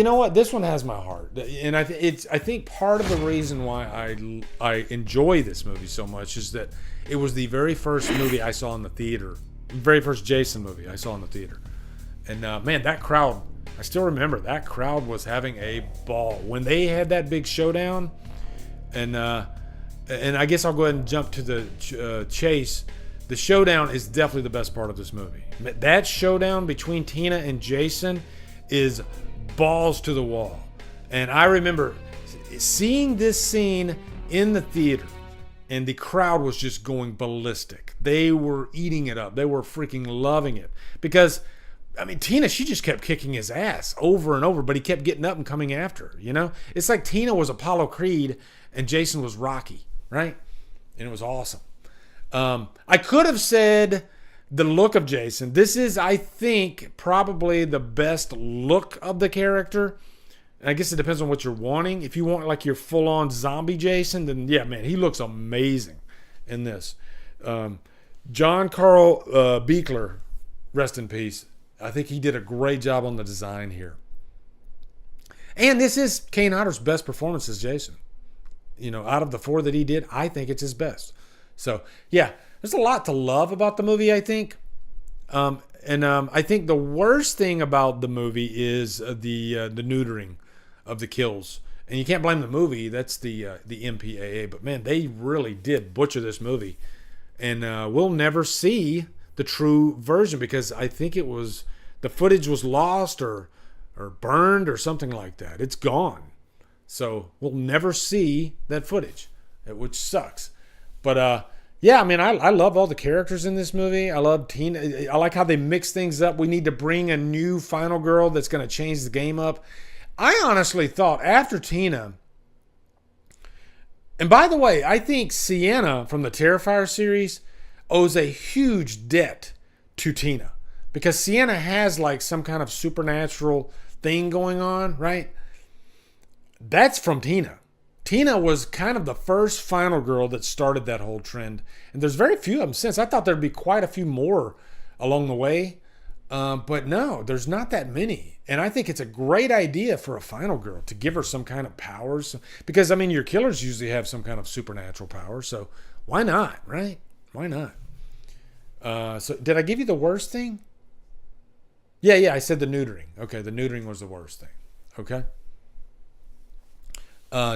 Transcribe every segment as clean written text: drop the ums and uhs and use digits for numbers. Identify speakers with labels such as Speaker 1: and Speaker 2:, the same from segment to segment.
Speaker 1: you know what? This one has my heart, and I think part of the reason why I enjoy this movie so much is that it was the very first movie I saw in the theater, very first Jason movie I saw in the theater, and man, that crowd, I still remember that crowd was having a ball when they had that big showdown, and I guess I'll go ahead and jump to the chase. The showdown is definitely the best part of this movie. That showdown between Tina and Jason is balls to the wall. And I remember seeing this scene in the theater, and the crowd was just going ballistic. They were eating it up. They were freaking loving it. Because, I mean, Tina, she just kept kicking his ass over and over, but he kept getting up and coming after her, you know? It's like Tina was Apollo Creed and Jason was Rocky, right? And it was awesome. I could have said the look of Jason. This is, I think, probably the best look of the character. And I guess it depends on what you're wanting. If you want like your full-on zombie Jason, then yeah, man, he looks amazing in this. John Carl Buechler, rest in peace. I think he did a great job on the design here. And this is Kane Hodder's best performance as Jason. You know, out of the 4 that he did, I think it's his best. So, yeah, there's a lot to love about the movie, I think. I think the worst thing about the movie is the neutering of the kills. And you can't blame the movie. That's the MPAA. But, man, they really did butcher this movie. And we'll never see the true version because I think the footage was lost or burned or something like that. It's gone. So we'll never see that footage, which sucks. But, yeah, I mean, I love all the characters in this movie. I love Tina. I like how they mix things up. We need to bring a new final girl that's going to change the game up. I honestly thought after Tina, and by the way, I think Sienna from the Terrifier series owes a huge debt to Tina because Sienna has like some kind of supernatural thing going on, right? That's from Tina. Tina was kind of the first final girl that started that whole trend. And there's very few of them since. I thought there'd be quite a few more along the way. But no, there's not that many. And I think it's a great idea for a final girl to give her some kind of powers. Because, I mean, your killers usually have some kind of supernatural power. So why not, right? Why not? So did I give you the worst thing? Yeah, I said the neutering. Okay, the neutering was the worst thing. Okay.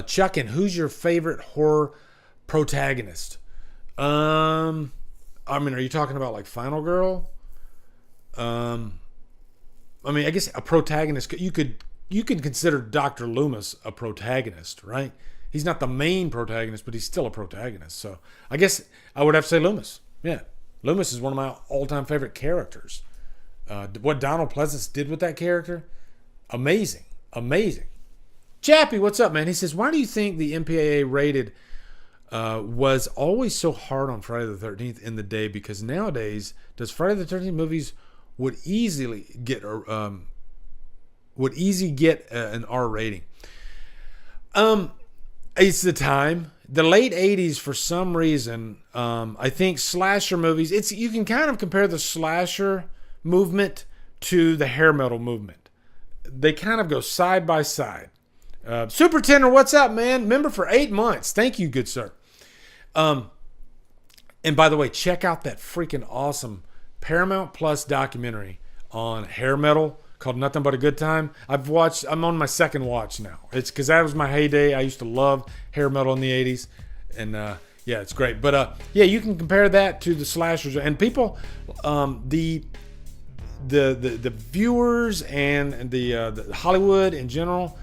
Speaker 1: Chuckin, who's your favorite horror protagonist? I mean, are you talking about like Final Girl? I mean, I guess a protagonist. You could consider Dr. Loomis a protagonist, right? He's not the main protagonist, but he's still a protagonist. So I guess I would have to say Loomis. Yeah, Loomis is one of my all-time favorite characters. What Donald Pleasance did with that character, amazing. Chappie, what's up, man? He says, why do you think the MPAA rated was always so hard on Friday the 13th in the day? Because nowadays, does Friday the 13th movies would easily get an R rating? It's the time. The late 80s, for some reason, I think slasher movies, you can kind of compare the slasher movement to the hair metal movement. They kind of go side by side. Super Tender, what's up, man? Member for 8 months. Thank you, good sir. And by the way, check out that freaking awesome Paramount Plus documentary on hair metal called Nothing But a Good Time. I'm on my second watch now. It's because that was my heyday. I used to love hair metal in the 80s. And yeah, it's great. But yeah, you can compare that to the slashers. And people, the viewers and the Hollywood in general,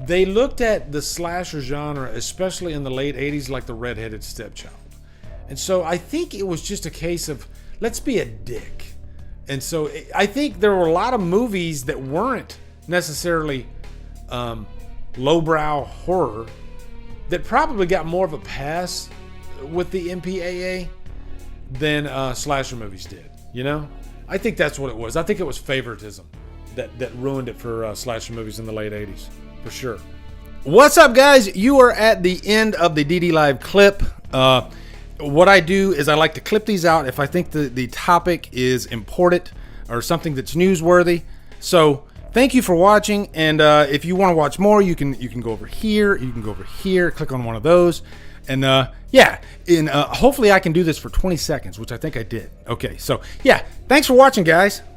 Speaker 1: they looked at the slasher genre, especially in the late 80s, like the redheaded stepchild. And so I think it was just a case of, let's be a dick. And so I think there were a lot of movies that weren't necessarily lowbrow horror that probably got more of a pass with the MPAA than slasher movies did, you know? I think that's what it was. I think it was favoritism that ruined it for slasher movies in the late 80s. For sure. What's up, guys? You are at the end of the DD Live clip. What I do is I like to clip these out if I think the topic is important or something that's newsworthy. So thank you for watching. And if you want to watch more, you can go over here. You can go over here. Click on one of those. And yeah, hopefully I can do this for 20 seconds, which I think I did. Okay, so yeah, thanks for watching, guys.